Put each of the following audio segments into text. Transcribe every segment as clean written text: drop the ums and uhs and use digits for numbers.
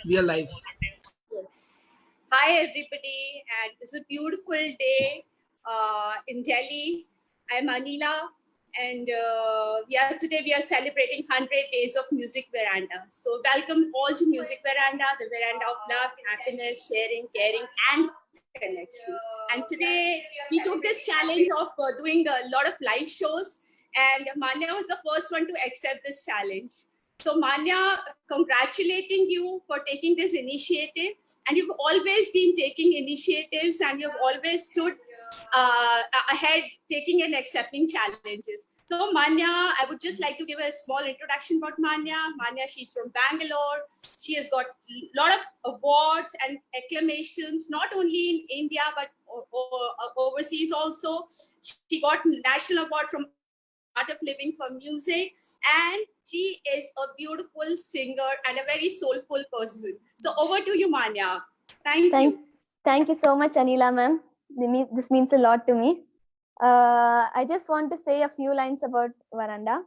We are live. Yes. Hi, everybody, and it's a beautiful day in Delhi. I'm Anila, and we are celebrating 100 days of Music Veranda. So, welcome all to Music Veranda, the veranda of love, happiness, sharing, caring, and connection. And today we took this challenge of doing a lot of live shows, and Manya was the first one to accept this challenge. So, Manya, congratulating you for taking this initiative. And you've always been taking initiatives and you've always stood ahead, taking and accepting challenges. So, Manya, I would just like to give a small introduction about Manya. Manya, she's from Bangalore. She has got a lot of awards and acclamations, not only in India, but overseas also. She got National Award from Art of Living for music, and she is a beautiful singer and a very soulful person. So over to you, Manya. Thank you. Thank you so much, Anila ma'am. This means a lot to me. I just want to say a few lines about Veranda.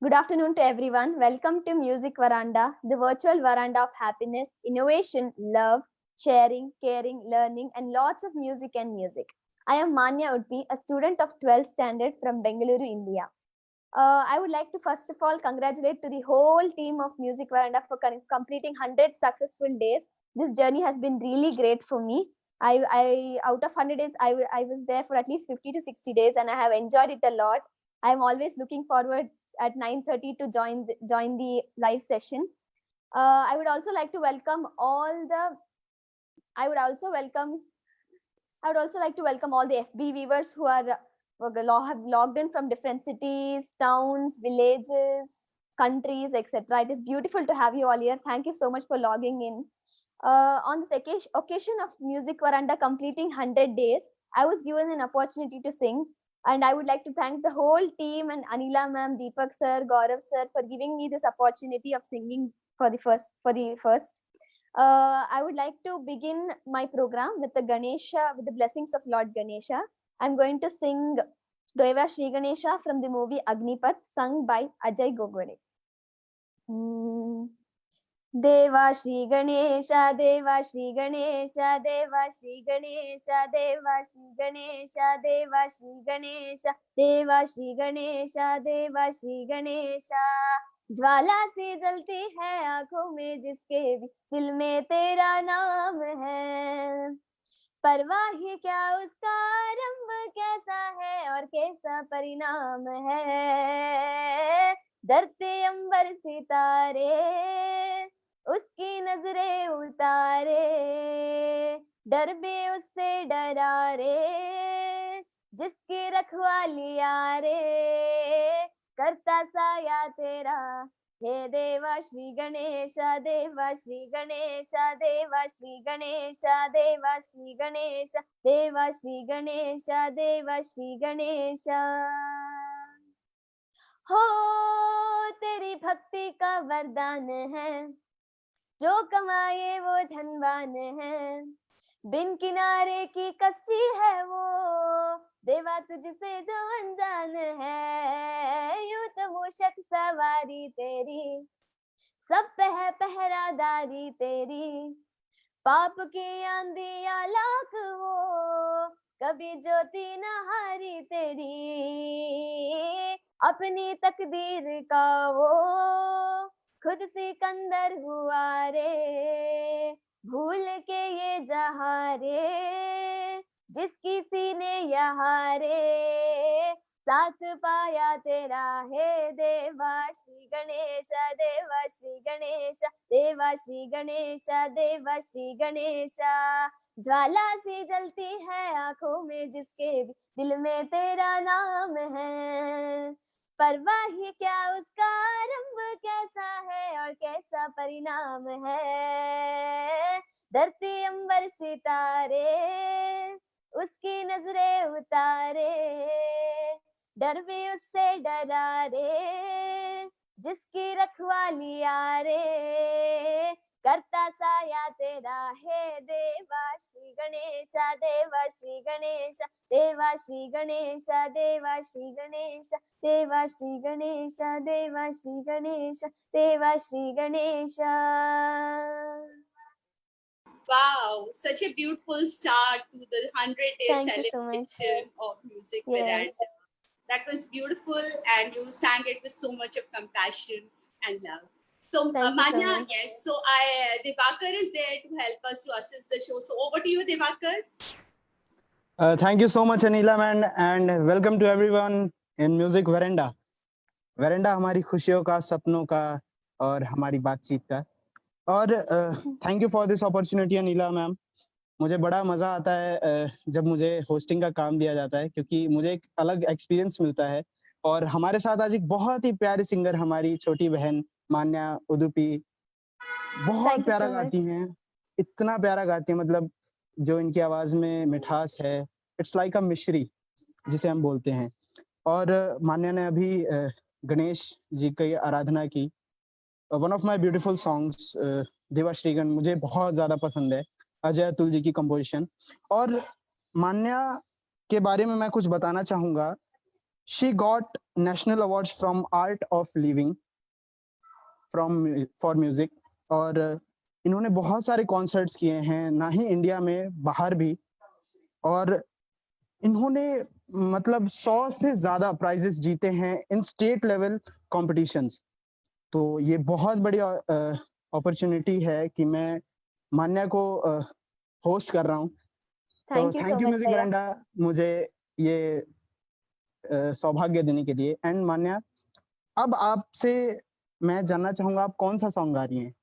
Good afternoon to everyone. Welcome to Music Veranda, the virtual veranda of happiness, innovation, love, sharing, caring, learning, and lots of music and music. I am Manya Udpi, a student of 12th standard from Bengaluru, India. I would like to first of all congratulate to the whole team of Music Veranda for completing 100 successful days. This journey has been really great for me. I out of 100 days, I was there for at least 50 to 60 days, and I have enjoyed it a lot. I am always looking forward at 9:30 to join the live session. I would also like to welcome all the. I would also welcome. I would also like to welcome all the FB viewers who are have logged in from different cities, towns, villages, countries, etc. It is beautiful to have you all here. Thank you so much for logging in. On this occasion of Music Veranda completing 100 days, I was given an opportunity to sing, and I would like to thank the whole team and Anila ma'am, Deepak sir, Gaurav sir for giving me this opportunity of singing for the first. I would like to begin my program with the Ganesha, with the blessings of Lord Ganesha. I'm going to sing Deva Shri Ganesha from the movie Agnipath, sung by Ajay Gogole. Deva Shri Ganesha, Deva Shri Ganesha, Deva Shri Ganesha, Deva Shri Ganesha, Deva Shri Ganesha, Deva Shri Ganesha, Deva Shri Ganesha. ज्वाला से जलती है आंखों में जिसके भी दिल में तेरा नाम है, परवाह ही क्या उसका आरंभ कैसा है और कैसा परिणाम है, धरती अंबर सितारे उसकी नजरें उतारे, डर भी उससे डरा रे जिसकी रखवाली रे, करता साया तेरा हे देवा श्री गणेशा, देवा श्री गणेशा, देवा श्री गणेशा, देवा श्री गणेशा, देवा श्री गणेशा, देवा श्री गणेशा। हो तेरी भक्ति का वरदान है, जो कमाए वो धनवान है, बिन किनारे की कश्ती है वो, देवा तुझसे जो अनजान है, यूं तो मूषक सवारी तेरी, सब पे है पहरादारी तेरी, पाप की आंधी या लाख हो, कभी ज्योति न हारी तेरी, अपनी तकदीर का वो खुद सिकंदर हुआ रे, भूल के ये जहां रे जिसकी सीने यहाँ रे, साथ पाया तेरा हे देवा श्री गणेशा, देवा श्री गणेशा, देवा श्री गणेशा, देवा श्री गणेशा। ज्वाला सी जलती है आंखों में जिसके भी दिल में तेरा नाम है, परवाह ही क्या उसका आरंभ कैसा है और कैसा परिणाम है, धरती अंबर सितारे उसकी नजरें उतारे, डर भी उससे डरा रे जिसकी रखवाली रे, करता साया तेरा हे देवा श्री गणेशा, देवा श्री गणेशा, देवा श्री गणेशा, देवा श्री गणेशा, देवा श्री गणेशा, देवा श्री गणेशा, देवा Shri Ganesha. Wow, such a beautiful start to the 100-day Thank you so much. celebration of Music Yes. Veranda. That was beautiful, and you sang it with so much of compassion and love. So, Thank you so Manya, much. yes. So, Divakar is there to help us to assist the show. So, over to you, Divakar. Thank you so much, Anila man, and welcome to everyone in Music Veranda. Veranda हमारी खुशियों का, सपनों का और हमारी बातचीत का। और thank you for this opportunity Anila ma'am. मुझे बड़ा मजा आता है जब मुझे होस्टिंग का काम दिया जाता है, क्योंकि मुझे एक अलग एक्सपीरियंस मिलता है। और हमारे साथ आज एक बहुत ही प्यारी सिंगर हमारी छोटी बहन मान्या उदुपी बहुत Thank you प्यारा so much. गाती हैं, इतना प्यारा गाती हैं, मतलब जो इनकी आवाज में मिठास है, इट्स लाइक अ मिश्री जिसे हम बोलते हैं। और मान्या ने अभी गणेश जी की आराधना की। One of my beautiful songs देवा श्रीगण मुझे बहुत ज्यादा पसंद है, अजय अतुल जी की कंपोजिशन। और मान्या के बारे में मैं कुछ बताना चाहूंगा। She got national awards from art of living from for music. और इन्होंने बहुत सारे कॉन्सर्ट्स किए हैं, ना ही इंडिया में, बाहर भी। और इन्होंने मतलब 100 से ज्यादा प्राइजेस जीते हैं इन स्टेट लेवल कॉम्पिटिशन्स। तो ये बहुत बड़ी अपॉर्चुनिटी है कि मैं मान्या को होस्ट कर रहा हूँ। तो Thank you so thank you much, music भैया. वेरांडा मुझे ये सौभाग्य देने के लिए। एंड मान्या, अब आपसे मैं जानना चाहूंगा आप कौन सा सॉन्ग गा रही हैं?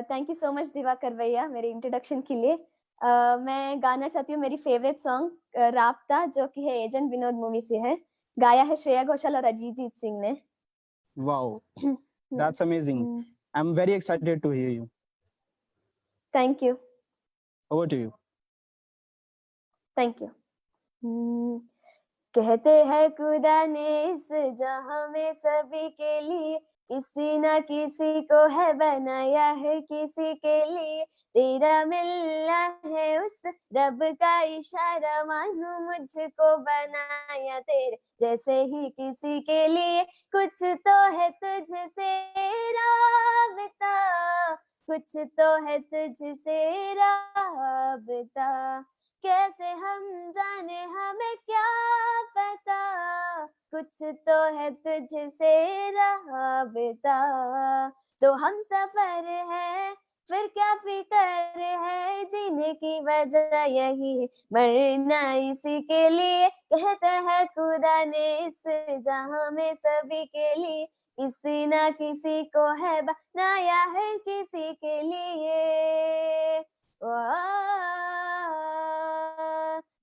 Thank you so much Diwakar भैया मेरे इंट्रोडक्शन के लिए। मैं गाना चाहती हूँ मेरी फेवरेट सॉन्ग राबता, जो कि है एजेंट विनोद मूवी से है। गाया है श्रेया घोषाल और अरिजीत सिंह ने। Wow, that's amazing. I am very excited to hear you. Thank you. Over to you. Thank you. कहते हैं खुदा ने इस जहां में सभी के लिए किसी ना किसी को है बनाया है, किसी के लिए तेरा मिलना है उस रब का इशारा, मानो मुझको बनाया तेरे जैसे ही किसी के लिए। कुछ तो है तुझसे राबता, कुछ तो है तुझसे राबता, कैसे हम जाने हमें क्या पता, कुछ तो है तुझसे राबता। तो हम सफर है फिर क्या फिकर है, जीने की वजह यही है, मरना इसी के लिए। कहते हैं खुदा ने इस जहां में सभी के लिए किसी ना किसी को है बनाया है, किसी के लिए।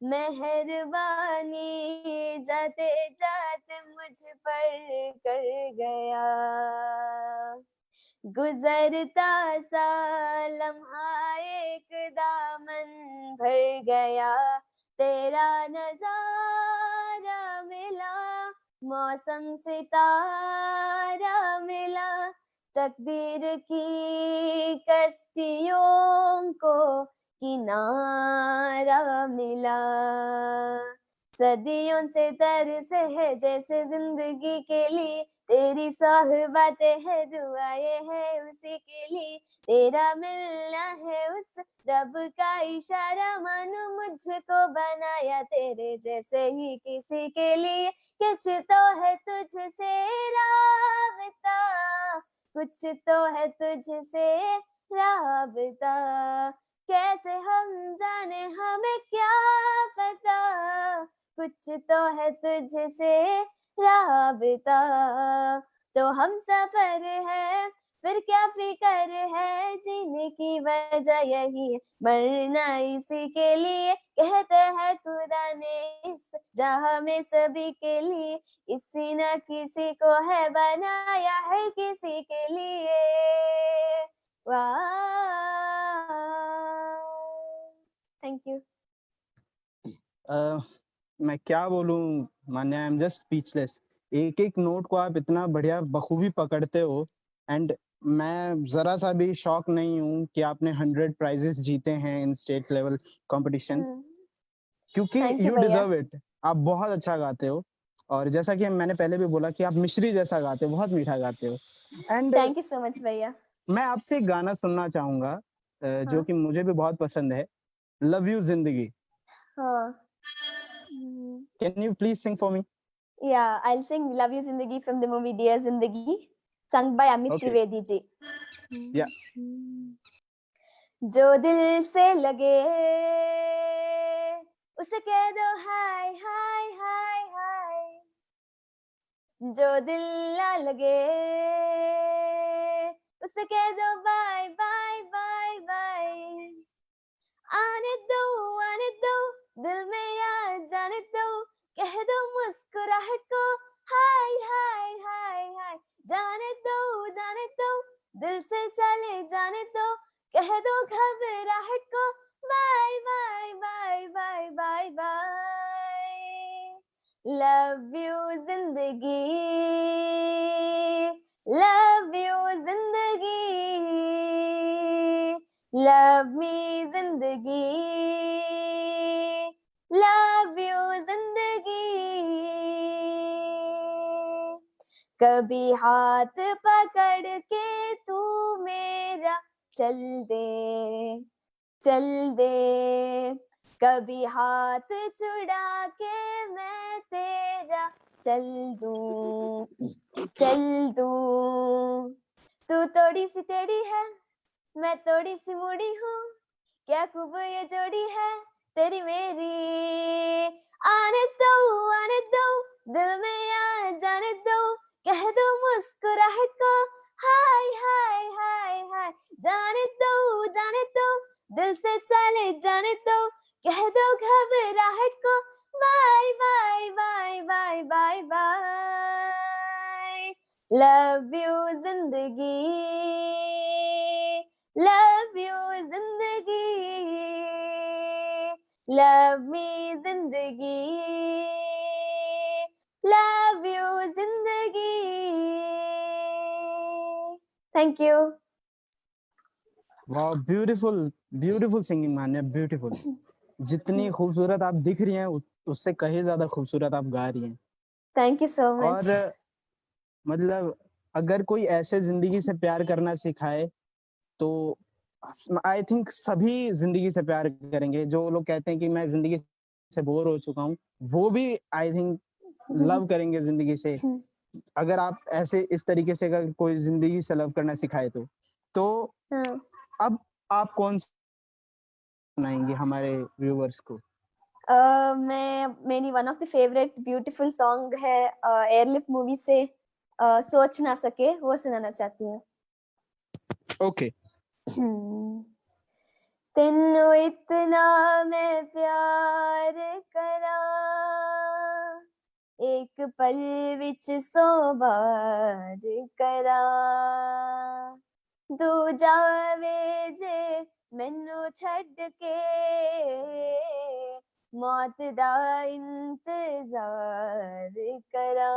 मेहरबानी जाते जाते मुझ पर कर गया, गुजरता सा लम्हा एक दामन भर गया, तेरा नजारा मिला, मौसम सितारा मिला, तकदीर की कश्तियों को किनारा मिला। सदियों से तरस है जैसे जिंदगी के लिए, तेरी साहबातें है दुआएं है उसी के लिए, तेरा मिलना है उस रब का इशारा, मानो मुझको बनाया तेरे जैसे ही किसी के लिए। कुछ तो है तुझसे राबता, कुछ तो है तुझसे राबता, कैसे हम जाने हमें क्या पता, कुछ तो है तुझसे राबता। तो हम सफर है फिर क्या फिकर है, जीने की वजह यही है, मरना इसी के लिए। कहते हैं खुदा ने इस जहां में सभी के लिए किसी न किसी को है बनाया है, किसी के लिए। Thank you. मैं क्या बोलूं मान्या, आई एम जस्ट स्पीचलेस। एक एक नोट को आप इतना बढ़िया बखूबी पकड़ते हो, एंड मैं जरा सा भी शॉक नहीं हूँ कि आपने 100 प्राइजेस जीते हैं इन स्टेट लेवल कंपटीशन, क्योंकि यू डिजर्व इट। आप बहुत अच्छा गाते हो, और जैसा कि मैंने पहले भी बोला कि आप मिश्री जैसा गाते हो, बहुत मीठा गाते हो। And thank you so much भैया। मैं आपसे एक गाना सुनना चाहूंगा जो कि मुझे भी बहुत पसंद है, लव यू जिंदगी। Can you please sing for me? Yeah, I'll sing Love You Zindagi from the movie Dear Zindagi, sung by Amit Okay. Trivedi ji. Yeah. जो दिल से लगे उसे कह दो हाय हाय हाय हाय, जो दिल ना लगे उसे कह दो बाय बाय बाय बाय, आने दो दिल में आ जाने दो, कह दो मुस्कुराहट को हाय हाय हाय हाय, जाने दो दिल से चले जाने दो, कह दो घबराहट को bye bye bye bye bye bye, love you जिंदगी, लव यू जिंदगी, लव मी जिंदगी, लव यू जिंदगी, कभी हाथ पकड़ के तू मेरा चल दे, कभी हाथ छुड़ा के मैं तेरा चल दूं, तू थोड़ी सी टेढ़ी है मैं थोड़ी सी मुड़ी हूँ, क्या खूब ये जोड़ी है तेरी मेरी, आने दो दिल में आ जाने दो, कह दो मुस्कुराहट को हाय हाय हाय हाय, जाने दो दिल से चले जाने दो, कह दो घबराहट को bye bye bye bye bye bye, love you जिंदगी, लव यू जिंदगी, लव मी जिंदगी, लव यू जिंदगी। Thank you. वाह, beautiful beautiful singing Manya, beautiful. जितनी खूबसूरत आप दिख रही हैं उससे कहीं ज्यादा खूबसूरत आप गा रही हैं। Thank you so much. और मतलब अगर कोई ऐसे जिंदगी से प्यार करना सिखाए तो आई थिंक सभी जिंदगी से प्यार करेंगे। जो लोग कहते हैं कि मैं जिंदगी से बोर हो चुका हूँ, वो भी आई थिंक लव करेंगे जिंदगी से। अगर आप ऐसे इस तरीके से अगर कोई जिंदगी से लव करना सिखाए तो अब आप कौन सुनाएंगे हमारे व्यूअर्स को? मेरी one of the favourite beautiful song है एयरलिफ्ट मूवी से सोच ना सके, वो सुनाना चाहती हूँ। ओके। तेनू इतना मैं प्यार करा, एक पल विच 100 बार करा, तू जावे जे मैनू छड्ड के, मौत दा इंतजार करा,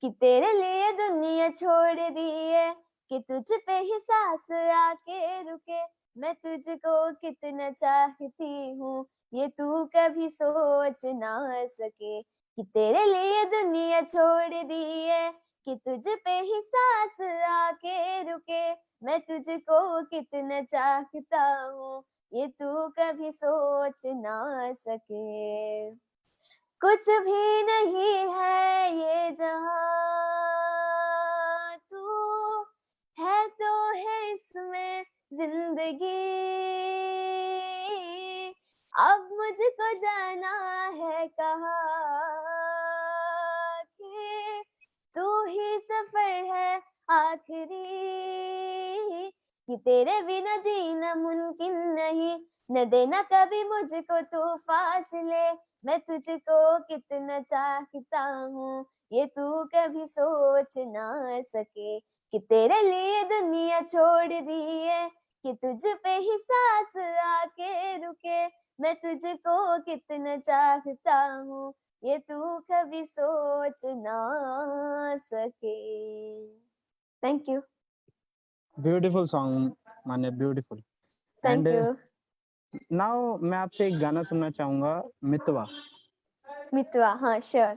कि तेरे लिए दुनिया छोड़ दी है, कि तुझ पे ही सांस आके रुके, मैं तुझको कितना चाहती हूँ ये तू कभी सोच ना सके, कि तेरे लिए दुनिया छोड़ दी है, कि तुझ पे ही सांस आके रुके, मैं तुझको कितना चाहता हूँ ये तू कभी सोच ना सके, कुछ भी नहीं है ये जहां, तू है तो है इसमें जिंदगी, अब मुझको जाना है कहाँ, कि तू ही सफर है आखिरी, कि तेरे बिना जीना मुमकिन नहीं, न देना कभी मुझको तू फासले, मैं तुझको कितना चाहता हूँ ये तू कभी सोच ना सके, कि तेरे लिए दुनिया छोड़ दी है, कि तुझ पे ही सांस आके रुके, मैं तुझको कितना चाहता हूँ ये तू कभी सोच ना सके। Thank you. Beautiful song Manya, beautiful. Thank and you. Now मैं आपसे एक गाना सुनना चाहूंगा, मितवा। मितवा, हाँ sure.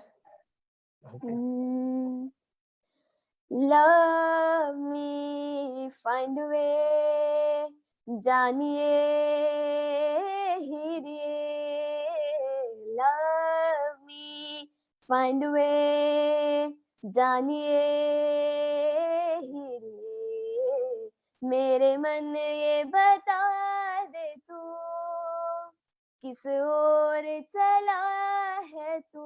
Love me, find a way जानिए हिरिए love me find a way जानिए हिरिए मेरे मन ये बता दे तू किस ओर चला है तू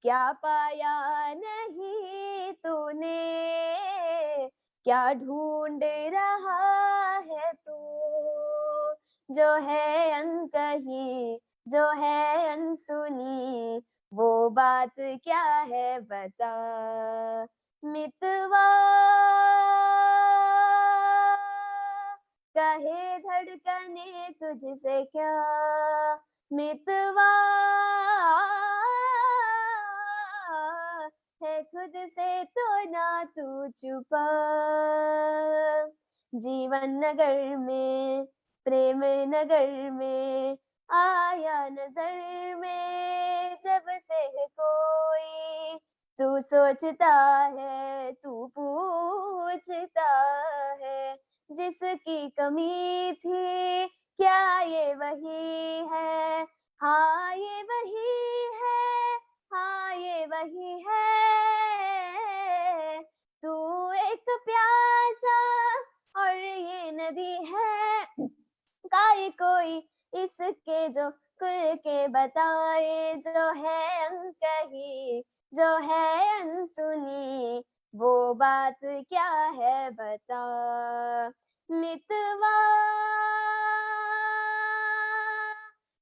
क्या पाया नहीं तूने क्या ढूंढ रहा है तू जो है अनकही जो है अनसुनी वो बात क्या है बता मितवा कहे धड़कने तुझसे क्या मितवा है खुद से तो ना तू छुपा जीवन नगर में प्रेम नगर में आया नजर में जब से है कोई तू सोचता है तू पूछता है जिसकी कमी थी क्या ये वही है हाँ ये वही है हाँ ये वही है तू एक प्यासा और ये नदी है काई कोई इसके जो खुल के बताए जो है अनकही जो है अनसुनी वो बात क्या है बता मितवा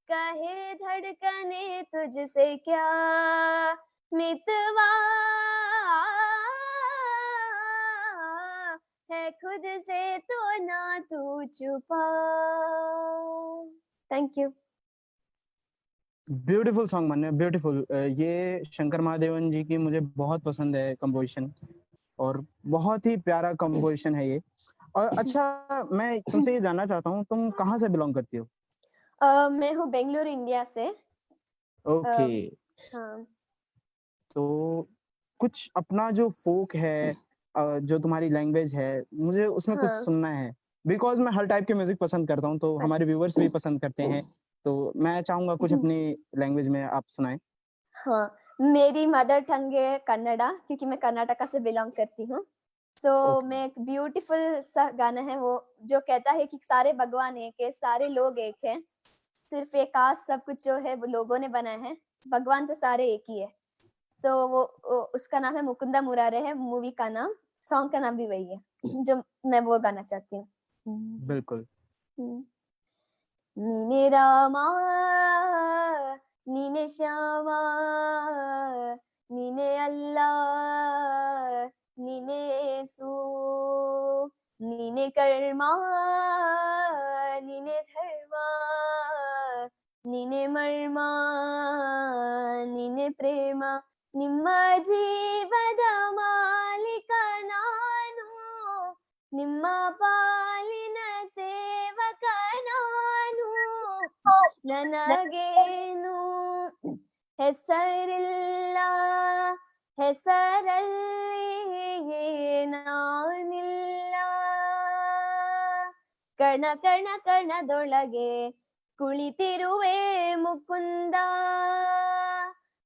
कहे धड़कने तुझसे क्या मितवा है खुद से तो ना तू छुपा थैंक यू ब्यूटीफुल सॉन्ग मान्य, ब्यूटीफुल। ये शंकर महादेवन जी की मुझे बहुत पसंद है कंपोजिशन, और बहुत ही प्यारा कंपोजिशन है ये। और अच्छा, मैं तुमसे ये जानना चाहता हूँ, तुम कहाँ से बिलोंग करती हो? मैं हूँ बेंगलुरु इंडिया से। ओके। हाँ तो कुछ अपना जो फोक है, जो तुम्हारी लैंग्वेज है, मुझे उसमें कुछ हाँ सुनना है, बिकॉज मैं हर टाइप के म्यूजिक पसंद करता हूँ, तो हमारे व्यूअर्स भी पसंद करते हैं, तो मैं चाहूंगा कुछ अपनी लैंग्वेज में आप सुनाएं। हाँ मेरी मदर टंग है कन्नड़ा क्योंकि मैं कर्नाटका से बिलोंग करती हूँ। सो Okay. मैं एक ब्यूटीफुल सा गाना है वो जो कहता है कि सारे भगवान एक है सारे लोग एक है सिर्फ एक कास्ट सब कुछ जो है वो लोगों ने बनाया है भगवान तो सारे एक ही है। तो वो उसका नाम है मुकुंदा मुरारे है मूवी का नाम सॉन्ग का नाम भी वही है जो मैं वो गाना चाहती हूँ। बिल्कुल। नीने रामा नीने श्यामा नीने अल्लाह नीने येसु नीने कर्मा नीने धर्मा नीने मर्मा नीने प्रेಮ ನಿಮ್ಮ ಜೀವದ ಮಾಲಿಕ ನಾನು ನಿಮ್ಮ ಪಾಲಿನ ಸೇವಕ ನಾನು ನನಗೇನು ಹೆಸರಿಲ್ಲ ಹೆಸರಲ್ಲಿ ನಾನಿಲ್ಲ ಕಣ ಕಣ ಕಣದೊಳಗೆ ಕುಳಿತಿರುವೆ ಮುಕುಂದ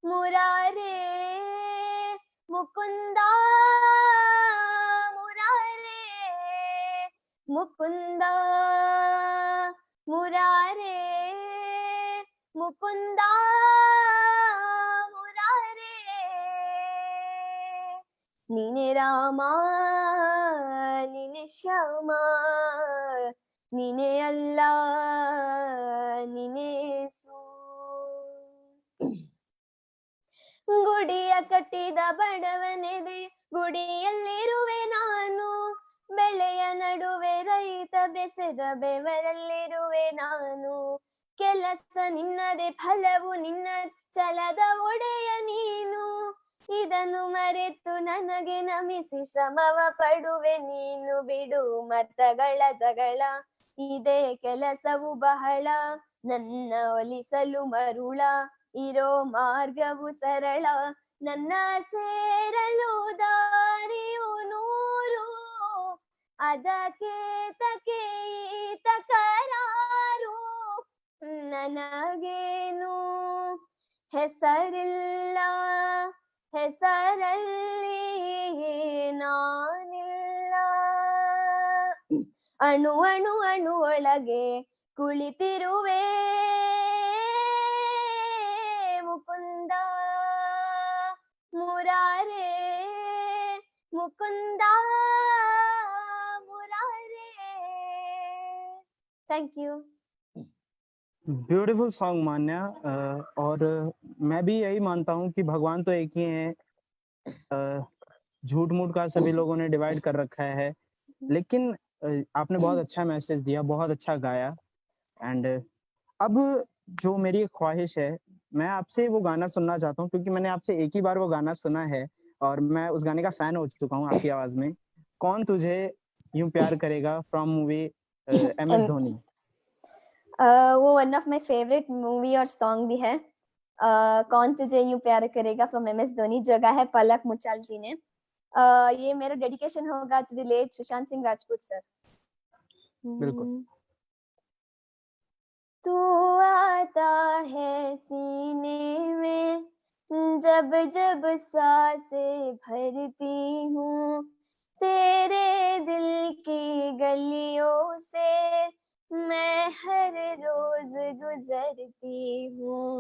ಮುರಾರೇ ಮುಕುಂದ ಮುರಾರೇ ಮುಕುಂದ ಮುರಾರೇ ಮುಕುಂದ ಮುರಾರೇ ನೀನೆ ರಾಮ ನೀನೆ ಶ್ಯಾಮ ನೀನೆ ಅಲ್ಲ ನೀನೆ ಯೇಸು ಗುಡಿಯ ಕಟ್ಟಿದ ಬಡವನೆದೆ ಗುಡಿಯಲ್ಲಿರುವೆ ನಾನು ಬೆಳೆಯ ನಡುವೆ ರೈತ ಬೆಸೆದ ಬೆವರಲ್ಲಿರುವೆ ನಾನು ಕೆಲಸ ನಿನ್ನದೆ ಫಲವು ನಿನ್ನ ಛಲದ ಒಡೆಯ ನೀನು ಇದನ್ನು ಮರೆತು ನನಗೆ ನಮಿಸಿ ಶ್ರಮವ ಪಡುವೆ ನೀನು ಬಿಡು ಮತಗಳ ಜಗಳ ಇದೇ ಕೆಲಸವು ಬಹಳ ನನ್ನ ಒಲಿಸಲು ಮರುಳ ಇರೋ ಮಾರ್ಗವು ಸರಳ ನನ್ನ ಸೇರಲು ದಾರಿಯು ನೂರು ಅದಕ್ಕೆ ತಕೆ ನನಗೇನು ಹೆಸರಿಲ್ಲ ಹೆಸರಲ್ಲಿ ನಾನಿಲ್ಲ ಅಣು ಅಣು ಅಣು ಒಳಗೆ ಕುಳಿತಿರುವೆ Mukunda Murare Mukunda Murare thank you beautiful song Manya. और मैं भी यही मानता हूँ कि भगवान तो एक ही है। झूठ मूठ का सभी लोगों ने डिवाइड कर रखा है, लेकिन आपने बहुत अच्छा मैसेज दिया, बहुत अच्छा गाया। एंड अब जो मेरी एक ख्वाहिश है, मैं आपसे वो गाना सुनना चाहता हूँ, क्योंकि मैंने आपसे एक ही बार वो गाना सुना है और मैं उस गाने का फैन हो चुका हूँ आपकी आवाज में। कौन तुझे यूं प्यार करेगा from movie M S Dhoni. वो one of my favourite movie और सॉन्ग भी है। कौन तुझे यूं प्यार करेगा फ्रॉम एम एस धोनी, जो गा है पलक मुचाल जी ने। ये मेरा डेडिकेशन होगा to the late Sushant Singh Rajput sir. बिल्कुल। तू आता है सीने में जब जब सांसें भरती हूँ, तेरे दिल की गलियों से मैं हर रोज गुजरती हूँ।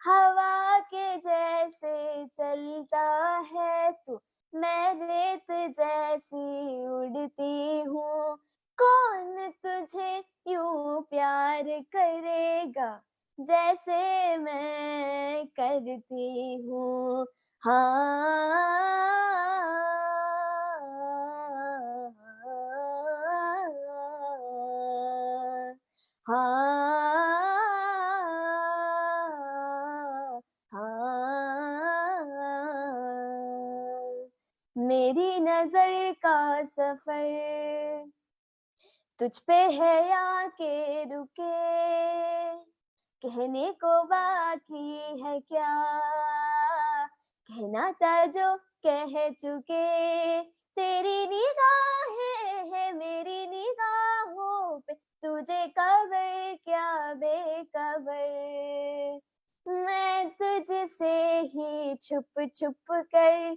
हवा के जैसे चलता है तू, मैं रेत जैसी उड़ती हूँ। कौन तुझे यूं प्यार करेगा जैसे मैं करती हूँ। मेरी नजर का सफर तुझ पे है या के रुके, कहने को बाकी है क्या, कहना था जो कह चुके। तेरी निगाहें है मेरी निगाहों पे, तुझे खबर क्या बेखबर। मैं तुझसे ही छुप छुप कर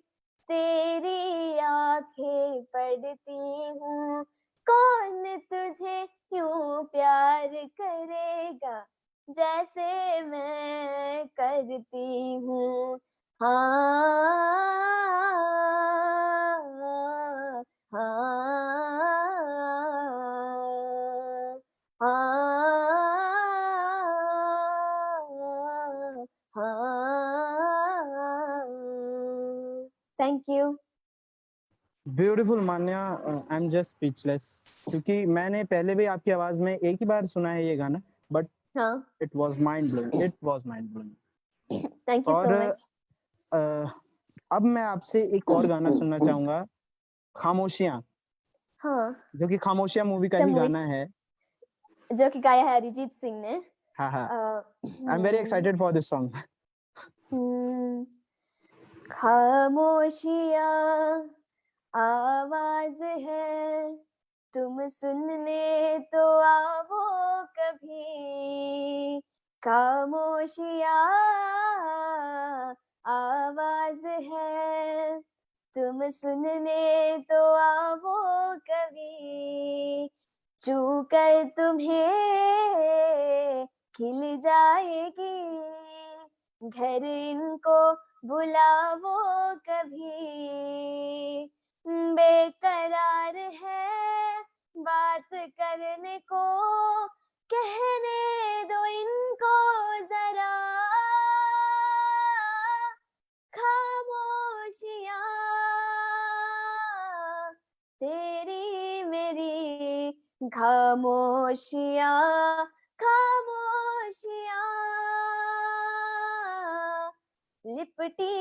तेरी आंखें पढ़ती हूँ। कौन तुझे यूं प्यार करेगा जैसे मैं करती हूँ। Thank you. Beautiful Manya, I am just speechless, क्योंकि मैंने पहले भी आपकी आवाज में एक ही बार सुना है ये गाना, बट हाँ, it was mind blowing, it was mind blowing. Thank you सो और मच। अब मैं आपसे एक और गाना सुनना चाहूंगा, खामोशियां, हाँ, जो कि खामोशियां मूवी का The ही movie- गाना है। जो कि गाया है अरिजीत सिंह ने। हाँ हाँ, I am very excited for this song. खामोशियाँ आवाज है, तुम सुनने तो आओ कभी। खामोशियाँ आवाज है, तुम सुनने तो आओ कभी। चू कर तुम्हें खिल जाएगी, घर इनको बुलाओ कभी। बेकरार है बात करने को, कहने दो इनको जरा। खामोशियाँ तेरी मेरी खामोशियाँ, खामोशियाँ लिपटी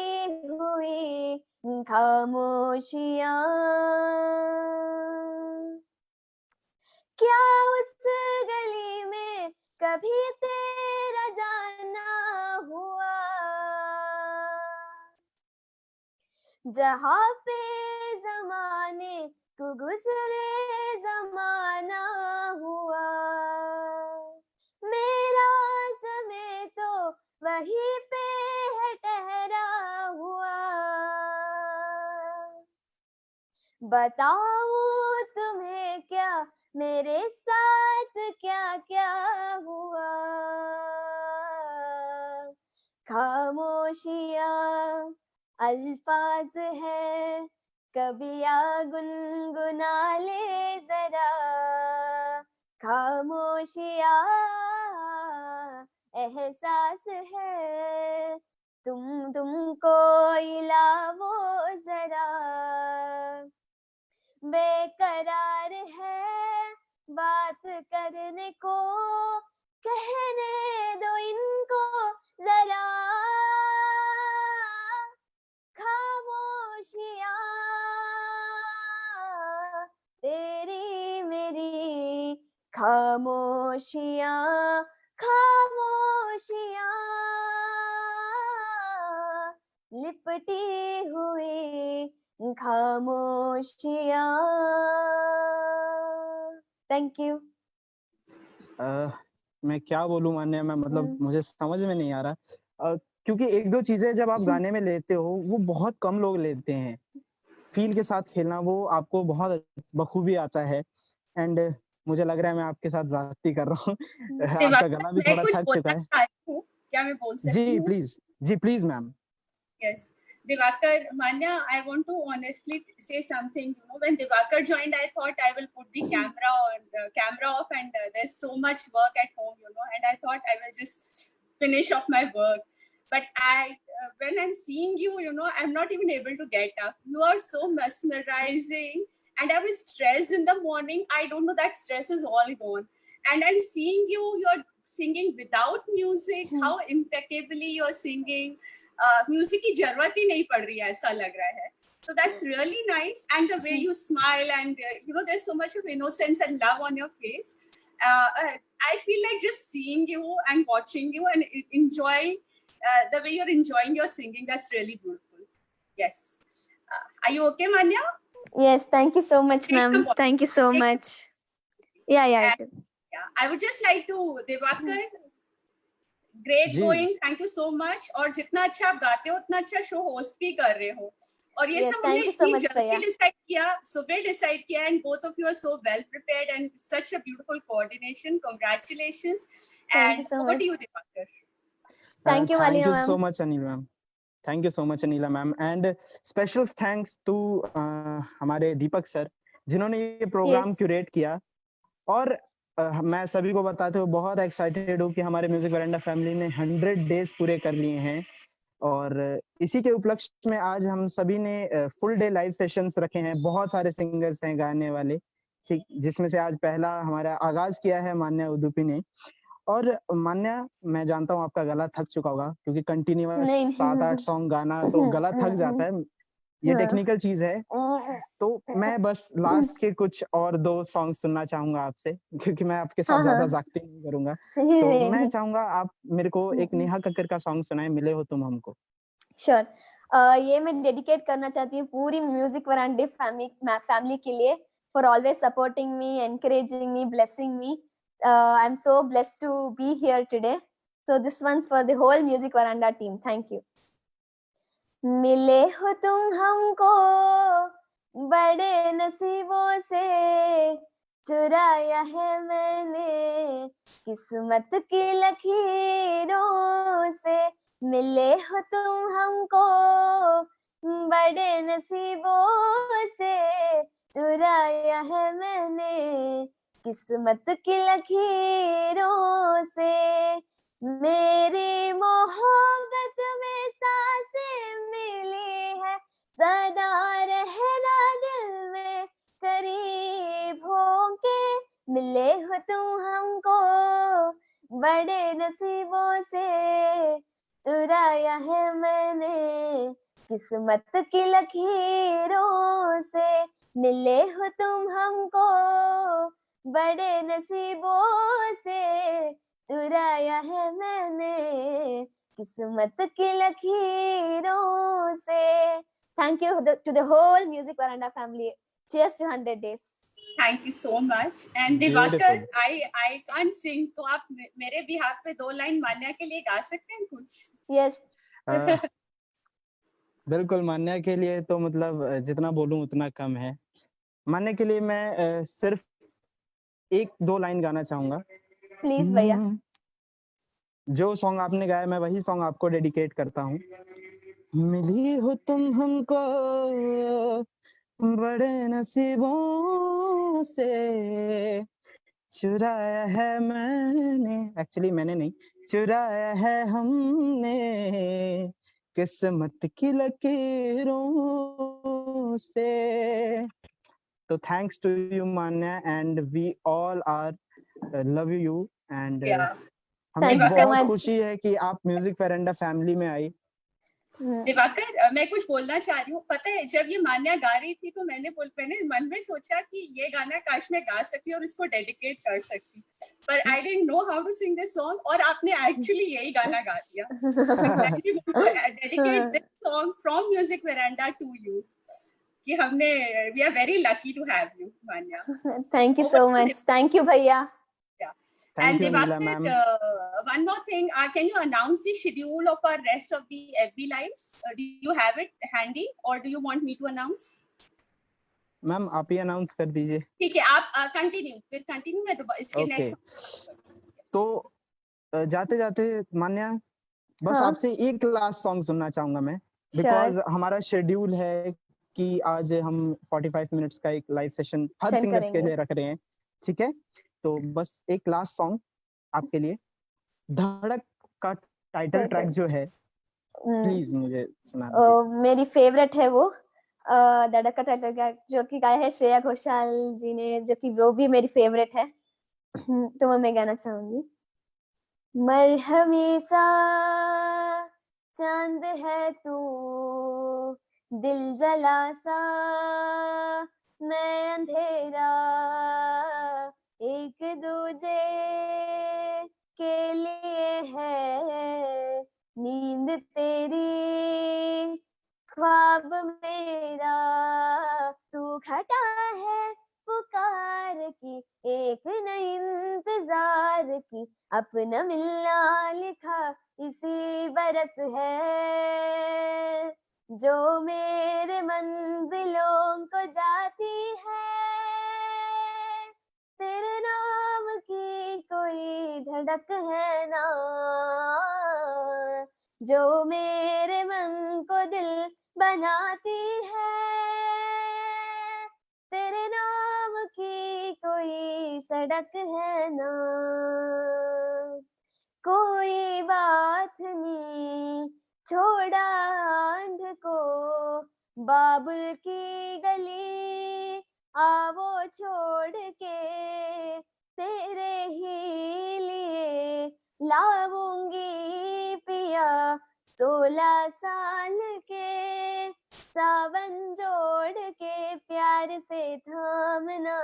हुई खामोशियाँ। क्या उस गली में कभी तेरा जाना हुआ, जहाँ पे जमाने को गुजरे जमाना हुआ। मेरा कहीं पे है ठहरा हुआ, बताऊं तुम्हें क्या मेरे साथ क्या क्या हुआ। खामोशियाँ अल्फाज है, कभी या गुनगुना ले जरा। खामोशियाँ एहसास है, तुमको इलावो जरा। बेकरार है बात करने को, कहने दो इनको जरा। खामोशियाँ तेरी मेरी, खामोशियाँ खामोशियाँ लिपटी हुई खामोशियाँ। Thank you. मैं क्या बोलूँ मान्या मैम, मतलब हम्म। मुझे समझ में नहीं आ रहा। क्योंकि 1-2 चीज़ें जब आप गाने में लेते हो, वो बहुत कम लोग लेते हैं। फ़ील के साथ खेलना वो आपको बहुत बखूबी आता है। एंड मुझे लग रहा है मैं आपके साथ ज़्यादती कर रहा हूँ। आपका दिवाकर, गला भी मैं थोड़ा कुछ थक चुका बोलना है। चाह रही हूँ, क्या मैं बोल सकती जी, हूँ? प्लीज़। जी, please ma'am. Yes. Divakar, Manya, I want to honestly say something. You know, when Divakar joined, I thought I will put the camera off, and there's so much work at home, you know, and I thought I will just finish off my work. But when I'm seeing you, you know, I'm not even able to get up. You are so mesmerizing, and I was stressed in the morning. I don't know, that stress is all gone. And I'm seeing you, you're singing without music. How impeccably you're singing. Music की जरूरत ही नहीं पड़ रही है, ऐसा लग रहा है. So that's really nice, and the way you smile, and you know, there's so much of innocence and love on your face. I feel like just seeing you and watching you and enjoying the way you're enjoying your singing. That's really beautiful. Yes. Are you okay, Manya? Yes, thank you so much, Take the ma'am. ball. Thank you so Take the much. Yeah, and, it is. yeah, I would just like to, Devakar, great जी। Going, thank you so much. और जितना अच्छा आप गाते हो उतना अच्छा show host भी कर रहे हो, और ये Yes, सब हमने thank you so इतनी much, जल्दी भैया. डिसाइड किया, सुबह डिसाइड किया, and both of you are so well prepared and such a beautiful coordination. Congratulations. Thank you and so over much. To you, Divakar. Thank you, Thank Malina you so ma'am. much, Anil ma'am. Thank you so much Anila ma'am, and special thanks to हमारे Deepak sir, जिन्होंने ये programme Yes. Curate किया। और मैं सभी को बताते हुए बहुत एक्साइटेड हूँ कि हमारे म्यूजिक वरांडा फैमिली ने 100 डेज पूरे कर लिए हैं। और इसी के उपलक्ष्य में आज हम सभी ने फुल डे लाइव सेशंस रखे हैं। बहुत सारे सिंगर्स हैं गाने वाले, ठीक, जिसमें से आज पहला हमारा आगाज किया है मान्या उदुपी ने। और मान्या, मैं जानता हूँ आपका गला थक चुका होगा, क्योंकि कंटिन्यूअस नहीं 7-8 सॉन्ग गाना तो गला थक जाता है। ये टेक्निकल चीज है। तो मैं बस लास्ट के कुछ और 2 सॉन्ग सुनना चाहूंगा आपसे, क्योंकि मैं आपके साथ हाँ ज्यादा हाँ. जागती नहीं करूंगा। नहीं तो नहीं मैं नहीं. चाहूंगा आप मेरे को एक नेहा कक्कर का सॉन्ग सुनाएं, मिले हो तुम हमको। श्योर. ये मैं डेडिकेट करना चाहती हूँ पूरी म्यूजिक वरांडे फैमिली के लिए, for always supporting me, encouraging me, blessing me. I am so blessed to be here today. So this one's for the whole music veranda team. Thank you. मिले हो तुम हमको बड़े नसीबों से, चुराया है मैंने किस्मत की लकीरों से. मिले हो तुम हमको बड़े नसीबों से, चुराया है मैंने किस्मत की लकीरों से. मेरी मोहब्बत में सांसें मिली है, सदा रहना दिल में करीब होके. मिले हो तुम हमको बड़े नसीबों से, चुराया है मैंने किस्मत की लकीरों से. मिले हो तुम हमको बड़े नसीबों से, चुराया है मैंने किस्मत की लकीरों से. Thank you to the whole Music Veranda family. Cheers to 100 days. Thank you so much. And Divakar, Beautiful. I can't sing, तो आप मेरे behalf पे 2 लाइन मान्या के लिए गा सकते हैं कुछ? Yes. बिल्कुल, मान्या के लिए तो मतलब जितना बोलूँ उतना कम है। मान्या के लिए मैं सिर्फ 1-2 लाइन गाना चाहूँगा। Please भैया. जो सॉन्ग आपने गाया मैं वही सॉन्ग आपको डेडिकेट करता हूँ। मिली हो तुम हमको बड़े नसीबों से, चुराया है मैंने, एक्चुअली मैंने नहीं, चुराया है हमने किस्मत की लकीरों से। तो thanks to you Manya and we all are love you and Yeah. हमें Thank you so बहुत much. खुशी है कि आप म्यूजिक वेरेंडा फैमिली में आई। दिवाकर, मैं कुछ बोलना चाह रही हूँ। पता है, जब ये मान्या गा रही थी तो मैंने मन में सोचा कि ये गाना काश मैं गा सकती और इसको डेडिकेट कर सकती, पर I didn't know how to sing this song, और आपने एक्चुअली यही गाना गा दिया। Dedicate this song from music veranda to you, कि हमने, we are very lucky to have you Manya. Thank you so much. Thank you भैया. Thank you, Neela Divakar, ma'am. one more thing, can you announce the schedule of our rest of the FB lives? Do you have it handy or do you want me to announce? Ma'am आप ही announce कर दीजिए। ठीक है, आप continue मैं तो इसके next. तो जाते जाते मान्या बस हाँ. आपसे एक लास्ट सॉन्ग सुनना चाहूंगा मैं, बिकॉज हमारा शेड्यूल है कि आज हम 45 मिनट्स का एक लाइव सेशन हर सिंगर्स के लिए रख रहे हैं, ठीक है? तो बस एक लास्ट सॉन्ग आपके लिए, धड़क का टाइटल ट्रैक जो है, प्लीज मुझे सुना दीजिए। मेरी फेवरेट है वो, धड़क का टाइटल ट्रैक जो कि गाया है श्रेया घोषाल जी ने, जो कि वो भी मेरी फेवरेट है। तो मैं गाना चाहूंगी। मरहमी सा चांद है तू, दिल जला सा मैं अंधेरा, एक दूजे के लिए है नींद तेरी, ख्वाब मेरा, तू घटा है पुकार की, एक नई इंतजार की, अपना मिलना लिखा इसी बरस है, जो मेरे मंजिलों को जाती है, तेरे नाम की कोई धड़क है ना, जो मेरे मन को दिल बनाती है, तेरे नाम की कोई सड़क है ना, कोई बात नहीं छोड़ा आंध को, बाबुल की गली आवो छोड़ के, तेरे ही लिए लाऊंगी पिया 16 साल के, सावन जोड़ के प्यार से थामना,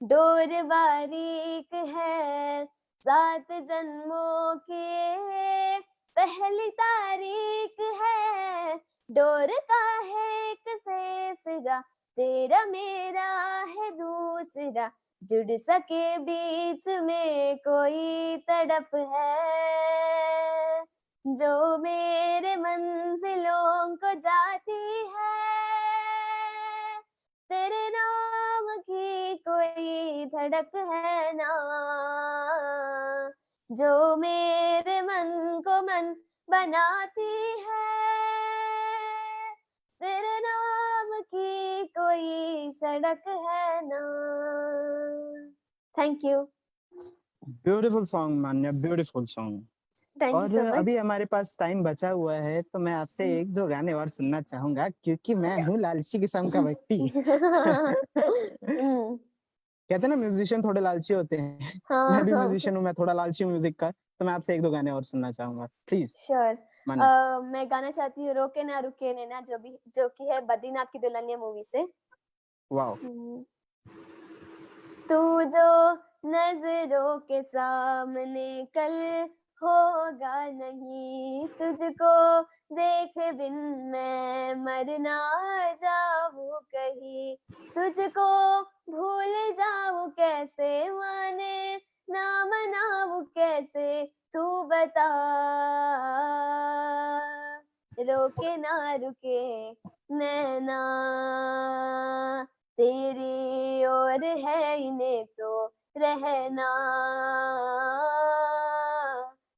डोर बारीक है 7 जन्मों की, पहली तारीख है, डोर का है एक से सिरा, तेरा मेरा है दूसरा, जुड़ सके बीच में कोई तड़प है, जो मेरे मंजिलों को जाती है, तेरे नाम की कोई धड़क है ना, जो मेरे मन को मन बनाती है, तेरे नाम की कोई सड़क है ना। Thank you. Beautiful song Manya, beautiful song. और अभी हमारे पास टाइम बचा हुआ है, तो मैं आपसे 1-2 गाने और सुनना चाहूंगा, क्योंकि मैं हूँ लालची किस्म का व्यक्ति। कहते हैं ना म्यूजिशियन थोड़े लालची होते हैं। मैं भी म्यूजिशियन हूँ, मैं थोड़ा लालची म्यूजिक का, तो मैं आपसे 1-2 गाने और सुनना चाहूंगा, प्लीज। श्योर। मैं गाना चाहती हूँ रोके ना रुके नैना, जो कि है बद्रीनाथ की दुल्हनिया मूवी से। वाओ। तू जो नजरों के सामने कल होगा नहीं, तुझको देखे बिन मैं मर ना जाऊं कहीं, तुझको भूल बता, रोके ना रुके नैना, तेरी ओर है इन्हें तो रहना,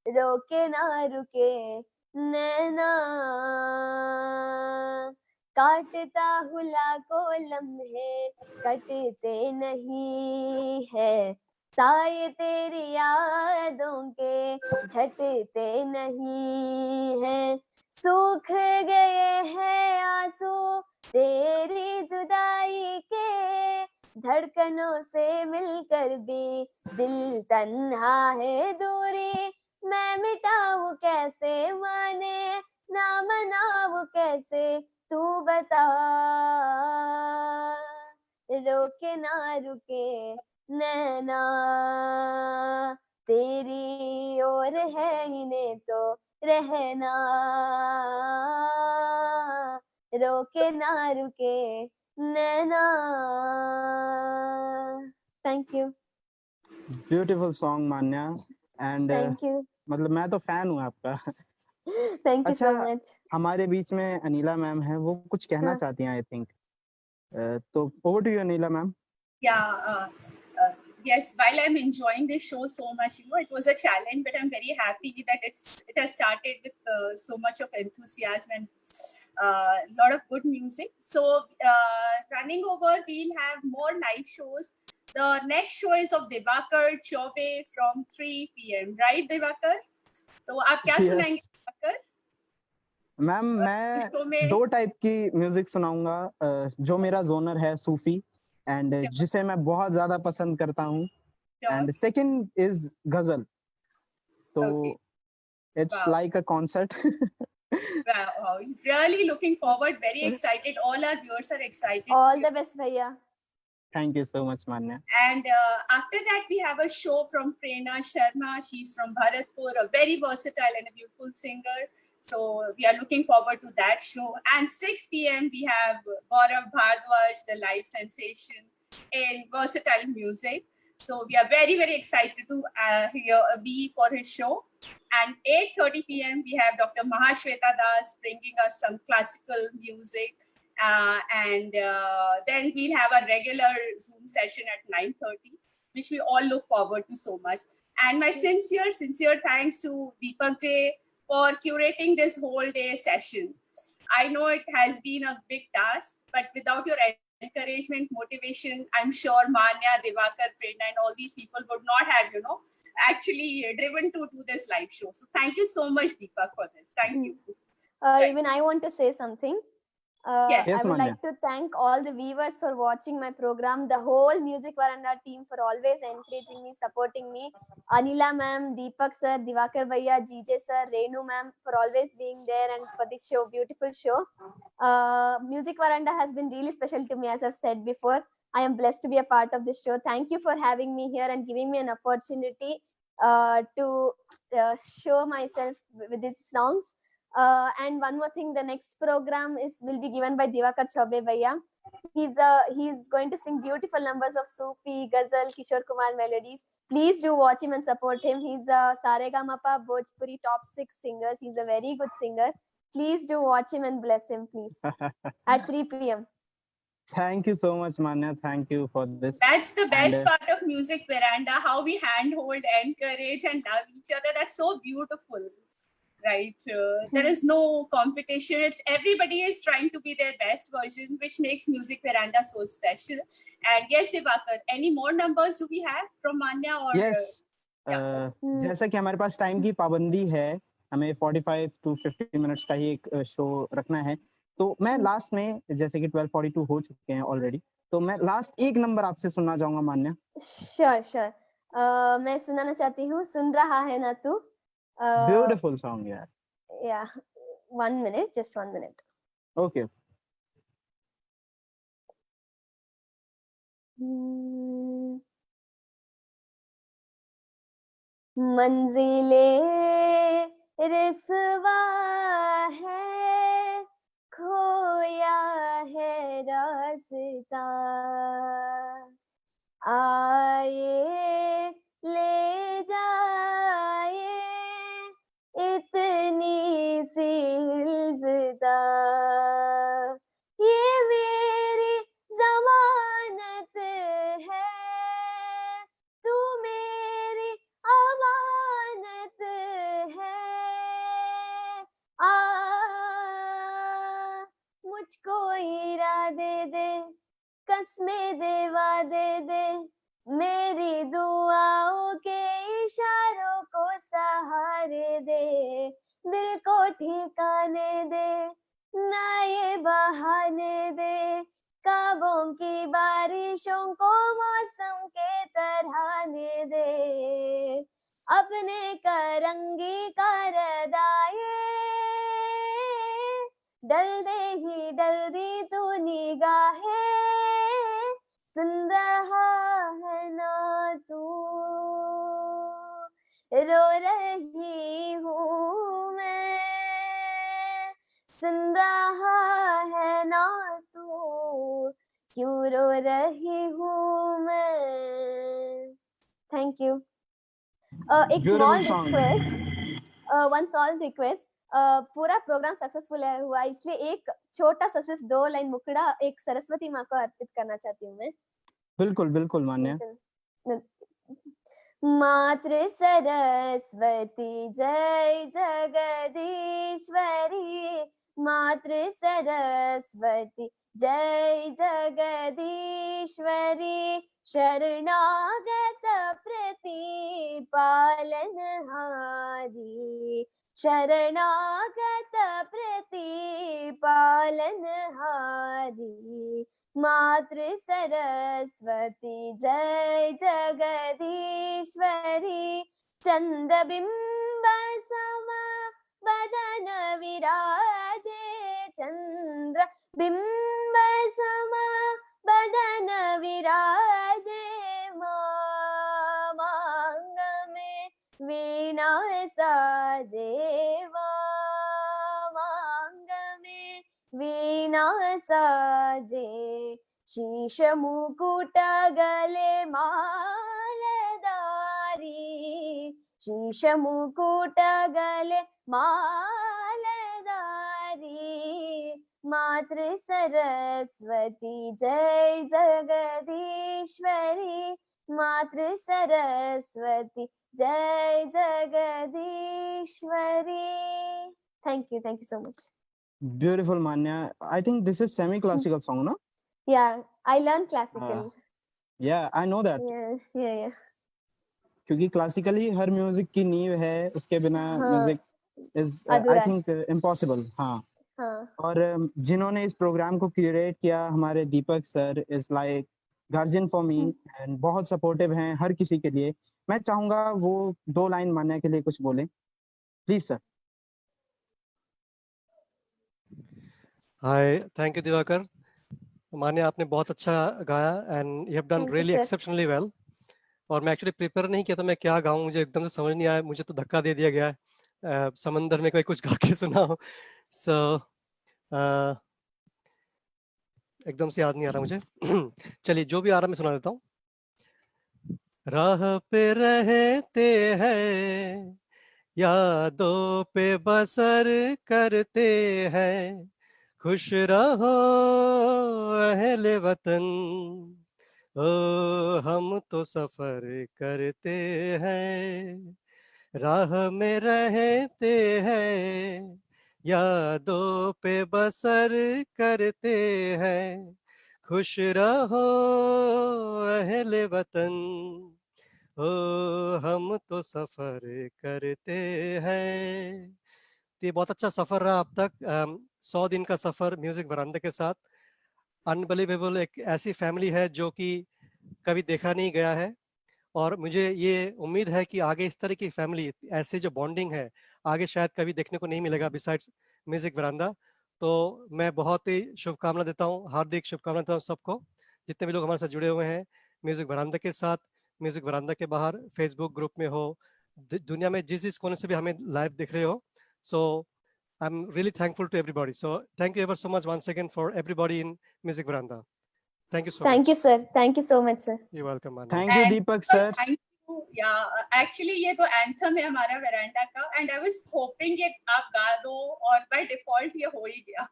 रोके ना रुके नैना, काटता हूँ लाखों लम्हे कटते नहीं है, साए तेरी यादों के झटते नहीं है, सूख गए हैं आंसू तेरी जुदाई के, धड़कनों से मिलकर भी दिल तन्हा है, दूरी मैं मिटाऊं कैसे, माने ना मनाऊं कैसे, तू बता, रोके ना रुके नैना, तेरी ओर है इन्हें तो रहना, रोके ना रुके नैना. Thank you. Beautiful song Manya and Thank you. मतलब मैं तो फैन हूँ आपका। Thank you अच्छा, so much. हमारे बीच में अनिला मैम है, वो कुछ कहना हाँ. चाहती हैं आई थिंक। तो over to you Anila ma'am. Yeah, yes, while I'm enjoying this show so much, it was a challenge, but I'm very happy that it has started with so much of enthusiasm and a lot of good music. So running over, we'll have more live shows. The next show is of Divakar Chaube from 3 p.m. Right, Divakar? तो आप क्या सुनाएंगे Divakar? Ma'am मैं दो type की music सुनाऊंगा, जो मेरा जोनर है सूफी एंड जिसे मैं बहुत ज्यादा पसंद करता हूँ, एंड सेकंड इज गजल, तो it's like a concert. Wow, really looking forward, very excited. All our viewers are excited. All the best, Bhaiya. Thank you so much, Manya. And after that, we have a show from Prerna Sharma. She's from Bharatpur, a very versatile and a beautiful singer. So we are looking forward to that show. And 6 p.m. we have Gaurav Bhardwaj, the live sensation in versatile music. So we are very, very excited to be for his show. And 8:30 p.m. we have Dr. Mahashweta Das bringing us some classical music. And then we'll have a regular Zoom session at 9:30, which we all look forward to so much. And my sincere thanks to Deepak J for curating this whole day session. I know it has been a big task, but without your encouragement, motivation, I'm sure Manya, Divakar, Prerna, and all these people would not have, actually driven to do this live show. So thank you so much, Deepak, for this. Thank you. Even I want to say something. Yes. I would like to thank all the viewers for watching my program, the whole Music Varanda team for always encouraging me, supporting me, Anila ma'am, Deepak sir, Divakar Bhaiya, GJ sir, Renu ma'am for always being there and for this show, beautiful show. Music Varanda has been really special to me, as I've said before. I am blessed to be a part of this show. Thank you for having me here and giving me an opportunity to show myself with these songs. And one more thing, the next program will be given by Divakar Chaube Bhaiya. He's going to sing beautiful numbers of Sufi, Ghazal, Kishore Kumar melodies. Please do watch him and support him. He's a Saregamapa Bhojpuri top 6 singers. He's a very good singer. Please do watch him and bless him, please. At 3 p.m. Thank you so much, Manya. Thank you for this. That's the best part of Music Veranda, how we handhold, encourage, and love each other. That's so beautiful. Right, there is no competition. It's everybody is trying to be their best version, which makes Music Veranda so special. And yes, Divakar, any more numbers do we have from Manya or? Yes. जैसा कि हमारे पास time की पाबंदी है, हमें 45 to 50 minutes का ही एक show रखना है, तो मैं लास्ट में, जैसे कि 12:42 हो चुके हैं ऑलरेडी, तो मैं लास्ट एक नंबर आपसे सुनना चाहूंगा मान्या। श्योर मैं सुनाना चाहती हूँ, सुन रहा है ना तू। ब्यूटीफुल सॉन्ग यार। Yeah, 1 minute, just 1 minute. Okay. मंजिले रसवा है, खोया है रास्ता, आए ले जाए कसमें देवा दे दे, मेरी दुआओं के इशारों को सहारे दे, दिल को ठिकाने दे, ना ये बहाने दे, ख्वाबों की बारिशों को मौसम के तरहाने दे, अपने करंगी करदाए, डल दी तू निगाहें, सुन रहा है ना तू, रो रही हूँ मैं, सुन रहा है ना तू, क्यों रो रही हूँ मैं. Thank you. एक Beautiful small song. request, one small request. पूरा प्रोग्राम सक्सेसफुल हुआ, इसलिए एक छोटा सा सिर्फ 2 लाइन मुखड़ा एक सरस्वती माँ को अर्पित करना चाहती हूँ मैं. बिल्कुल बिल्कुल मान्या. मातृ सरस्वती जय जगदीश्वरी, मातृ सरस्वती जय जगदीश्वरी, शरणागत प्रतिपालनहारी, शरणागत प्रतिपालनहारी, मातृ सरस्वती जय जगदीश्वरी, चंद्रबिंब सम बदन विराजे, चंद्रबिंब सम बदन विराजे, मांग में वीणा साजे, मांग में वीणा साजे, शीश मुकुट गले मालधारी, शीश मुकुट गले मालधारी, मातृ सरस्वती जय जगदीश्वरी, मातृ सरस्वती जय Jagadishwari. Thank you so much. Beautiful Manya. I think this is semi-classical song, no? Yeah, I learned classical. Yeah, I know that. Yeah. क्योंकि क्लासिकली हर म्यूजिक की नींव है, उसके बिना music is I think impossible. हाँ. और जिन्होंने इस प्रोग्राम को क्यूरेट किया, हमारे Deepak sir is like guardian for me and बहुत सपोर्टिव हैं हर किसी के लिए. मैं चाहूंगा वो 2 लाइन मान्या के लिए कुछ बोले, please sir. Hi, thank you Diwakar. Manya, आपने बहुत अच्छा गाया and you have done really exceptionally well. और मैं एक्चुअली प्रिपेयर नहीं किया था मैं क्या गाऊं, मुझे एकदम से समझ नहीं आया, मुझे तो धक्का दे दिया गया है. समंदर में कोई कुछ गा के सुनाओ. सो एकदम से याद नहीं आ रहा मुझे. चलिए, जो भी आ रहा मैं सुना देता हूँ. राह पे रहते हैं, यादों पे बसर करते हैं, खुश रहो अहले वतन, ओ हम तो सफर करते हैं. राह में रहते हैं, यादों पे बसर करते हैं, खुश रहो अहले वतन, ओ हम तो सफर करते हैं. ये बहुत अच्छा सफर रहा अब तक. 100 दिन का सफर म्यूजिक वरांडा के साथ. अनबिलीवेबल, एक ऐसी फैमिली है जो कि कभी देखा नहीं गया है, और मुझे ये उम्मीद है कि आगे इस तरह की फैमिली, ऐसे जो बॉन्डिंग है, आगे शायद कभी देखने को नहीं मिलेगा बिसाइड्स म्यूजिक वरांडा. तो मैं बहुत ही शुभकामना देता हूँ, हार्दिक शुभकामना देता हूँ सबको, जितने भी लोग हमारे साथ जुड़े हुए हैं म्यूजिक वरांडा के साथ, म्यूजिक वरांडा के बाहर, फेसबुक ग्रुप में हो, दुनिया में जिस कोने से भी हमें लाइव देख रहे हो. So I'm really thankful to everybody. So thank you ever so much once again for everybody in Music Veranda. Thank you so much. Thank you, sir. Thank you so much, sir. You're welcome, Manu. Thank you, Deepak sir. Thank you. Yeah, actually ये तो anthem है हमारा veranda का, and I was hoping ये आप गा दो, और by default ये हो ही गया.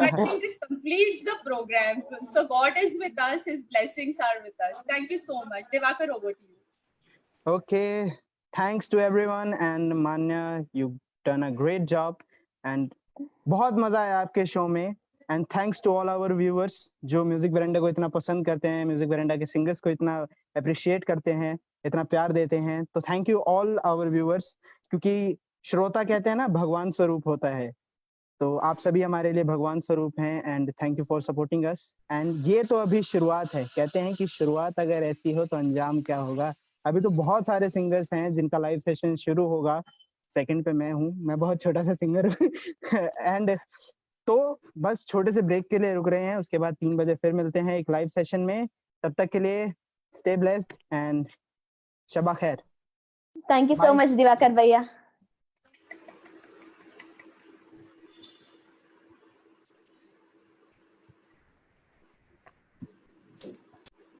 I think this completes the program. So God is with us. His blessings are with us. Thank you so much. Devakar, over to you. Okay, thanks to everyone, and Manya, you've done a great job, and बहुत मजा आया आपके show में. And thanks to all our viewers जो music veranda को इतना पसंद करते हैं, म्यूजिक वरांडा के सिंगर्स को इतना अप्रिशिएट करते हैं, इतना प्यार देते हैं। तो thank you all our viewers, क्योंकि श्रोता कहते हैं ना भगवान स्वरूप होता है, तो आप सभी हमारे लिए भगवान स्वरूप हैं। And thank you for supporting us. And ये तो अभी शुरुआत है, कहते हैं कि शुरुआत अगर ऐसी हो तो अंजाम क्या होगा। अभी तो बहुत सारे सिंगर्स हैं जिनका लाइव सेशन शुरू होगा। सेकंड पे मैं हूँ, मैं बहुत छोटा सा सिंगर एंड तो बस छोटे से ब्रेक के लिए रुक रहे हैं, उसके बाद 3 बजे फिर मिलते हैं एक लाइव सेशन में। तब तक के लिए स्टे ब्लेस्ड एंड शबा खैर। Thank you so Bye. much, Divakar Bhaiya.